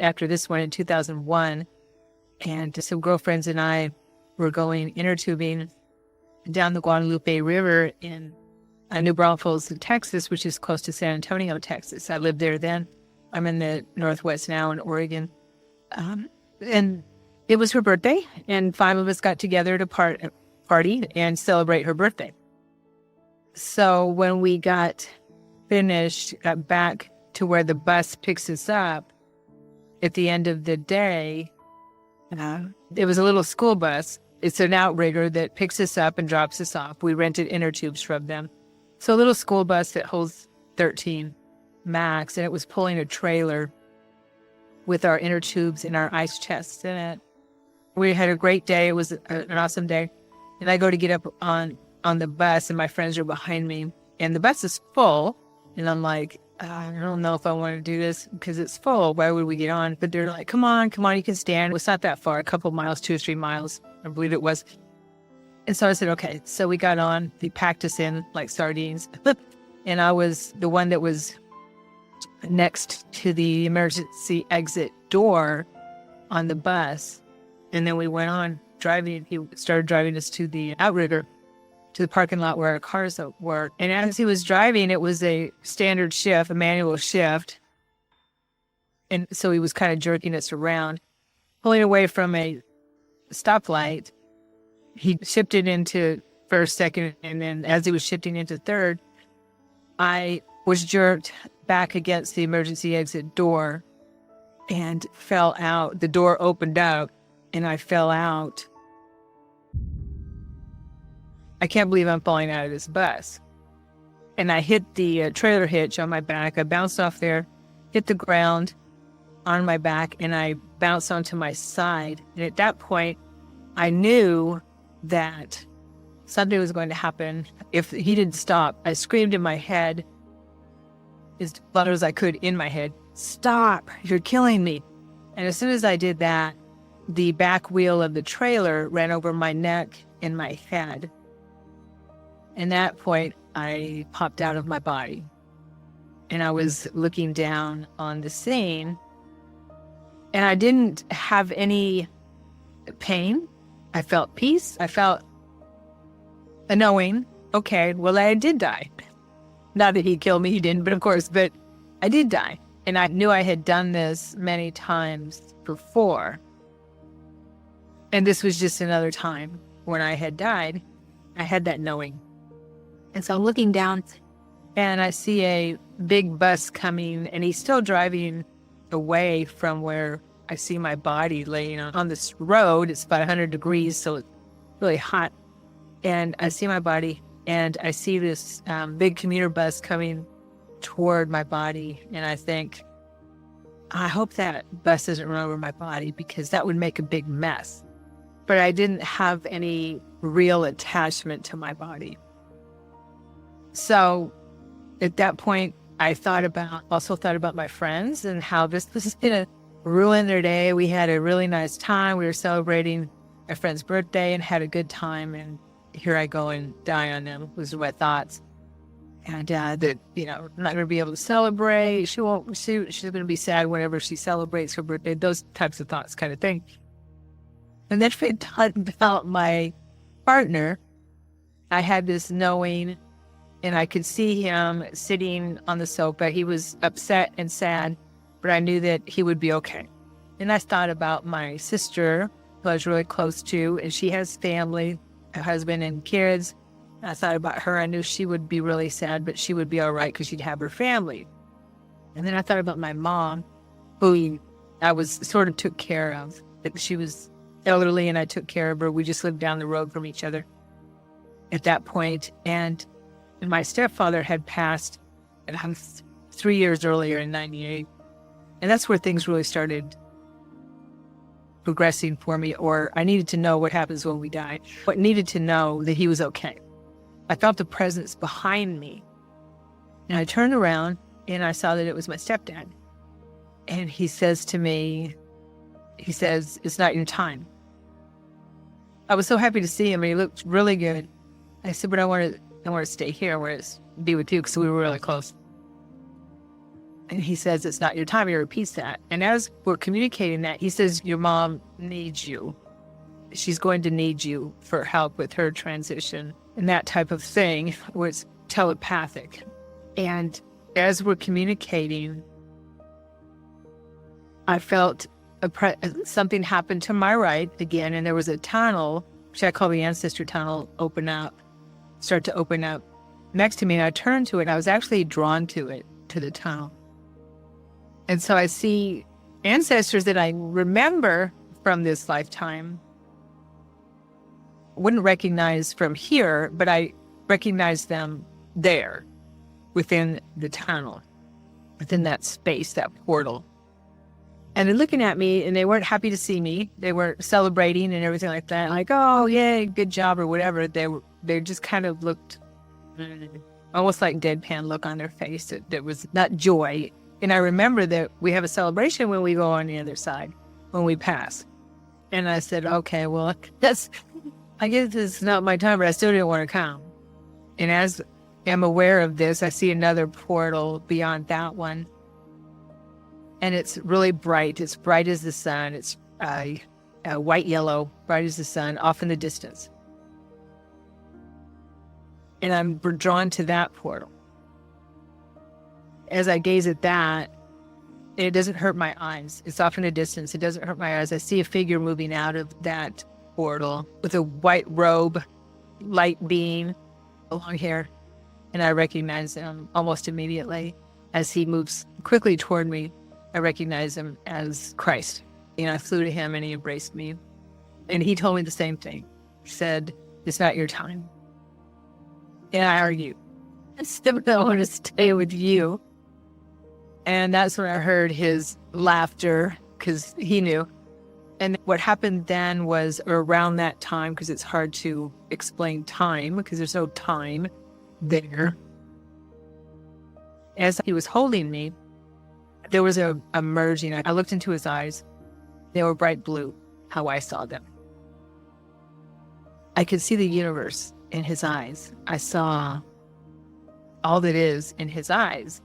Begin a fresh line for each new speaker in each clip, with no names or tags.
after this one in 2001. And some girlfriends and I were going inner tubing down the Guadalupe River in New Braunfels, Texas, which is close to San Antonio, Texas. I lived there then. I'm in the Northwest now in Oregon. And it was her birthday, and 5 of us got together to party and celebrate her birthday. So when we got finished, got back to where the bus picks us up at the end of the day, it was a little school bus. It's an outrigger that picks us up and drops us off. We rented inner tubes from them. So a little school bus that holds 13 max, and it was pulling a trailer with our inner tubes and our ice chests in it. We had a great day. It was an awesome day. And I go to get up on the bus, and my friends are behind me, and the bus is full. And I'm like, I don't know if I want to do this because it's full. Why would we get on? But they're like, come on, you can stand. It's not that far, a couple miles, 2 or 3 miles, I believe it was. And so I said, okay. So we got on. They packed us in like sardines. And I was the one that was next to the emergency exit door on the bus. And then we went on driving. He started driving us to the outrigger, to the parking lot where our cars were. And as he was driving, it was a standard shift, a manual shift. And so he was kind of jerking us around, pulling away from a stoplight. He shifted into first, second, and then as he was shifting into third, I was jerked back against the emergency exit door and fell out. The door opened up and I fell out. I can't believe I'm falling out of this bus. And I hit the trailer hitch on my back. I bounced off there, hit the ground on my back, and I bounced onto my side. And at that point, I knew that something was going to happen if he didn't stop. I screamed in my head, as loud as I could in my head, "Stop, you're killing me." And as soon as I did that, the back wheel of the trailer ran over my neck and my head. And at that point, I popped out of my body. And I was looking down on the scene. And I didn't have any pain. I felt peace. I felt a knowing, okay, well, I did die. Not that he killed me, he didn't, but of course, but I did die. And I knew I had done this many times before. And this was just another time when I had died. I had that knowing. And so I'm looking down and I see a big bus coming, and he's still driving away from where I see my body laying on this road. It's about 100 degrees, so it's really hot. And I see my body, and I see this big commuter bus coming toward my body. And I think, I hope that bus doesn't run over my body because that would make a big mess. But I didn't have any real attachment to my body. So at that point, I also thought about my friends and how this was going to ruin their day. We had a really nice time. We were celebrating my friend's birthday and had a good time. And here I go and die on them, was my thoughts. And that, I'm not going to be able to celebrate. She's going to be sad whenever she celebrates her birthday. Those types of thoughts kind of thing. And then I thought about my partner. I had this knowing, and I could see him sitting on the sofa. He was upset and sad, but I knew that he would be okay. And I thought about my sister, who I was really close to, and she has family, a husband and kids. I thought about her. I knew she would be really sad, but she would be all right because she'd have her family. And then I thought about my mom, who I sort of took care of. She was elderly, and I took care of her. We just lived down the road from each other at that point. And my stepfather had passed 3 years earlier in 98. And that's where things really started progressing for me, or I needed to know what happens when we die. But needed to know that he was okay. I felt the presence behind me. And I turned around and I saw that it was my stepdad. And he says to me, "It's not your time." I was so happy to see him, and he looked really good. I said, "But I want to stay here. I want to be with you," because we were really close. And he says, it's not your time. He repeats that. And as we're communicating that, he says, your mom needs you. She's going to need you for help with her transition. And that type of thing was telepathic. And as we're communicating, I felt something happened to my right again. And there was a tunnel, which I call the ancestor tunnel, start to open up next to me. And I turned to it. And I was actually drawn to it, to the tunnel. And so I see ancestors that I remember from this lifetime. Wouldn't recognize from here, but I recognize them there within the tunnel, within that space, that portal. And they're looking at me and they weren't happy to see me. They weren't celebrating and everything like that. Like, oh, yay, good job or whatever. They just kind of looked almost like deadpan look on their face. That was not joy. And I remember that we have a celebration when we go on the other side, when we pass. And I said, okay, well, I guess it's not my time, but I still didn't want to come. And as I'm aware of this, I see another portal beyond that one. And it's really bright. It's bright as the sun. It's white, yellow, bright as the sun, off in the distance. And I'm drawn to that portal. As I gaze at that, it doesn't hurt my eyes. It's off in the distance. It doesn't hurt my eyes. I see a figure moving out of that portal with a white robe, light beam, long hair. And I recognize him almost immediately. As he moves quickly toward me, I recognize him as Christ. And I flew to him and he embraced me. And he told me the same thing. He said, it's not your time. And I argued. I still don't want to stay with you. And that's when I heard his laughter, because he knew. And what happened then was around that time, because it's hard to explain time, because there's no time there. As he was holding me, there was a merging. I looked into his eyes. They were bright blue, how I saw them. I could see the universe in his eyes. I saw all that is in his eyes.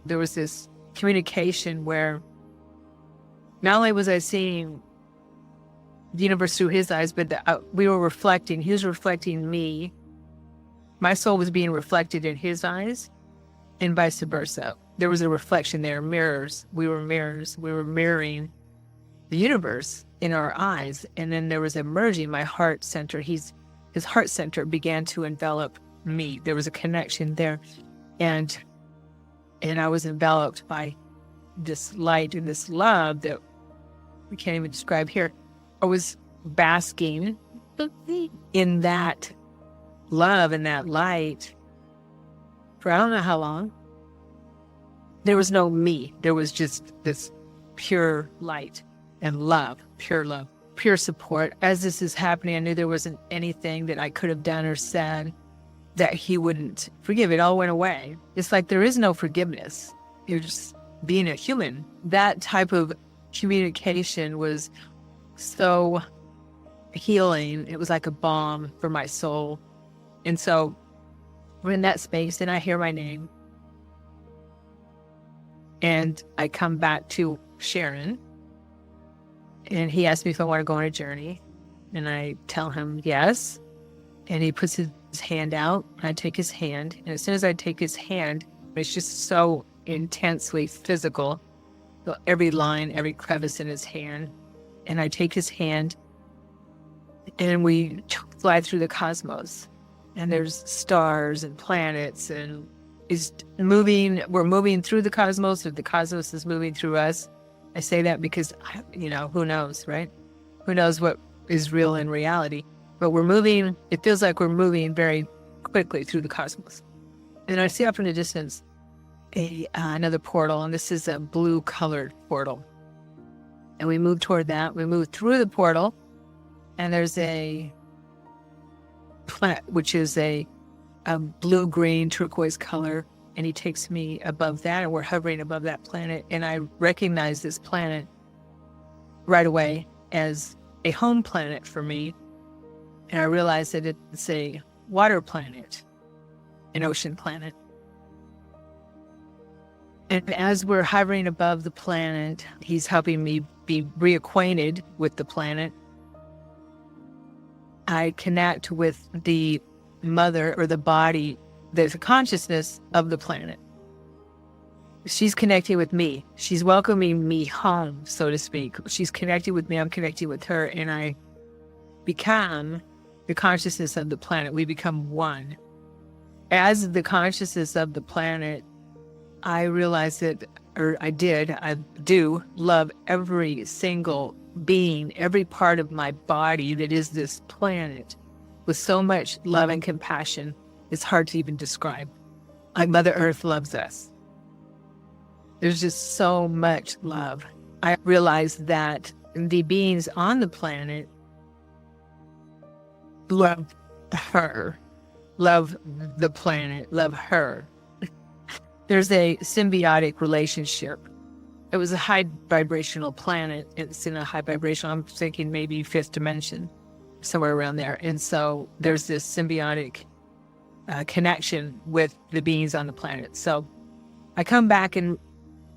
There was this communication where not only was I seeing the universe through his eyes, but we were reflecting. He was reflecting me. My soul was being reflected in his eyes, and vice versa. There was a reflection there, mirrors. We were mirrors. We were mirroring the universe in our eyes. And then there was a merging. My heart center, his heart center began to envelop me. There was a connection there. And I was enveloped by this light and this love that we can't even describe here. I was basking in that love and that light for I don't know how long. There was no me. There was just this pure light and love, pure support. As this is happening, I knew there wasn't anything that I could have done or said that he wouldn't forgive. It all went away. It's like there is no forgiveness. You're just being a human. That type of communication was so healing. It was like a balm for my soul. And so we're in that space and I hear my name. And I come back to Sharon. And he asked me if I want to go on a journey. And I tell him yes. And he puts his hand out. And I take his hand. And as soon as I take his hand, it's just so intensely physical. So every line, every crevice in his hand. And I take his hand. And we fly through the cosmos. And there's stars and planets. And we're moving through the cosmos, or the cosmos is moving through us. I say that because, who knows, right? Who knows what is real in reality? But we're moving, it feels like we're moving very quickly through the cosmos. And I see off in the distance another portal, and this is a blue-colored portal. And we move toward that. We move through the portal, and there's a planet, which is a blue-green turquoise color, and he takes me above that, and we're hovering above that planet. And I recognize this planet right away as a home planet for me. And I realize that it's a water planet, an ocean planet. And as we're hovering above the planet, he's helping me be reacquainted with the planet. I connect with the mother or the body, the consciousness of the planet. She's connecting with me. She's welcoming me home, so to speak. She's connecting with me. I'm connecting with her. And I become the consciousness of the planet. We become one. As the consciousness of the planet, I realized that, or I do love every single being, every part of my body that is this planet with so much love and compassion. It's hard to even describe. Like Mother Earth loves us. There's just so much love. I realized that the beings on the planet love her, love the planet, love her. There's a symbiotic relationship. It was a high vibrational planet. It's in a high vibration. I'm thinking maybe fifth dimension, somewhere around there. And so there's this symbiotic connection with the beings on the planet. So I come back and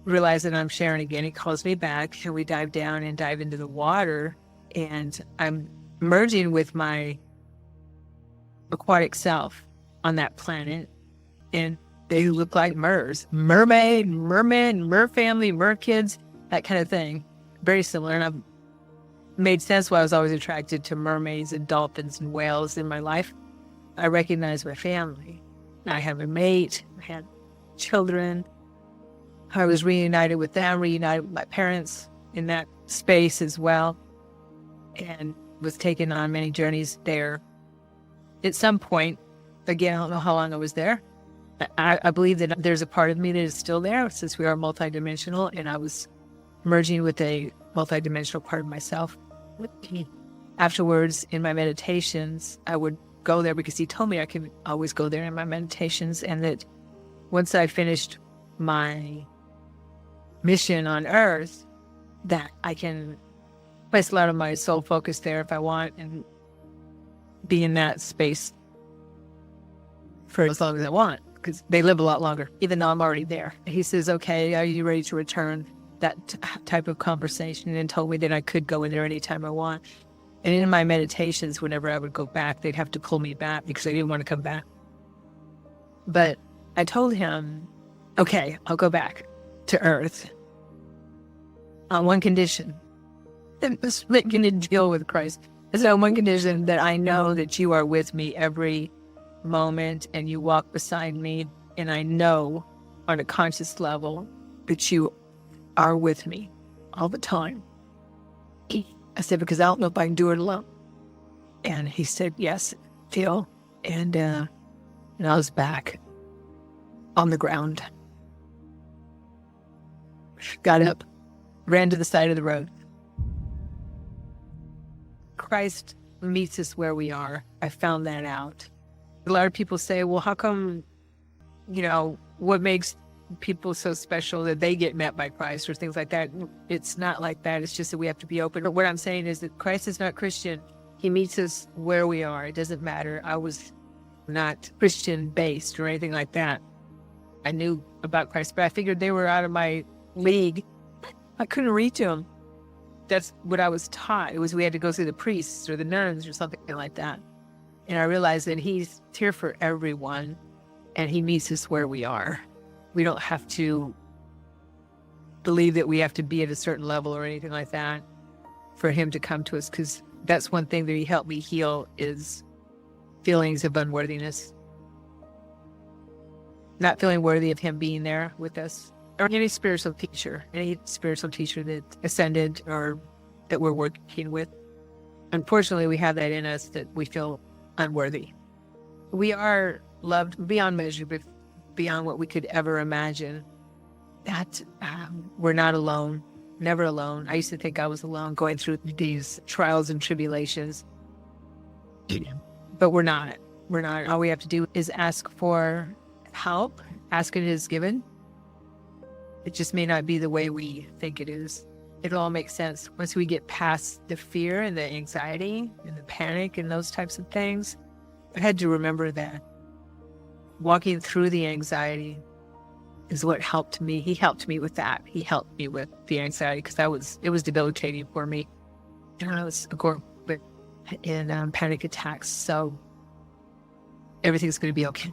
realize that I'm Sharon again. He calls me back and we dive down and dive into the water. And I'm merging with my aquatic self on that planet. And they look like mers, mermaid, merman, mer family, mer kids, that kind of thing. Very similar. And I've made sense why I was always attracted to mermaids and dolphins and whales in my life. I recognize my family. I have a mate. I had children. I was reunited with them, reunited with my parents in that space as well, and was taken on many journeys there. At some point, again, I don't know how long I was there. I believe that there's a part of me that is still there since we are multidimensional, and I was merging with a multidimensional part of myself. Afterwards, in my meditations, I would go there because he told me I could always go there in my meditations, and that once I finished my mission on Earth, that I can place a lot of my soul focus there if I want and be in that space for as long as I want, because they live a lot longer, even though I'm already there. He says, okay, are you ready to return? That type of conversation, and told me that I could go in there anytime I want. And in my meditations, whenever I would go back, they'd have to pull me back because I didn't want to come back. But I told him, okay, I'll go back to Earth on one condition. I'm just making a deal with Christ. I said, on one condition, that I know that you are with me every moment and you walk beside me, and I know on a conscious level that you are with me all the time. I said, because I don't know if I can do it alone. And he said, yes, Phil. And I was back on the ground. Got up, ran to the side of the road. Christ meets us where we are. I found that out. A lot of people say, well, how come, what makes people so special that they get met by Christ or things like that? It's not like that. It's just that we have to be open. But what I'm saying is that Christ is not Christian. He meets us where we are. It doesn't matter. I was not Christian based or anything like that. I knew about Christ, but I figured they were out of my league. I couldn't reach them. That's what I was taught. It was we had to go through the priests or the nuns or something like that. And I realized that he's here for everyone, and he meets us where we are. We don't have to believe that we have to be at a certain level or anything like that for him to come to us, because that's one thing that he helped me heal is feelings of unworthiness. Not feeling worthy of him being there with us. Or any spiritual teacher that ascended or that we're working with. Unfortunately, we have that in us that we feel unworthy. We are loved beyond measure, but beyond what we could ever imagine. That we're not alone, never alone. I used to think I was alone going through these trials and tribulations, but we're not. We're not. All we have to do is ask for help. Ask and it is given. It just may not be the way we think it is. It'll all make sense once we get past the fear and the anxiety and the panic and those types of things. I had to remember that walking through the anxiety is what helped me. He helped me with that. He helped me with the anxiety because it was debilitating for me. And I was in panic attacks. So everything's going to be okay.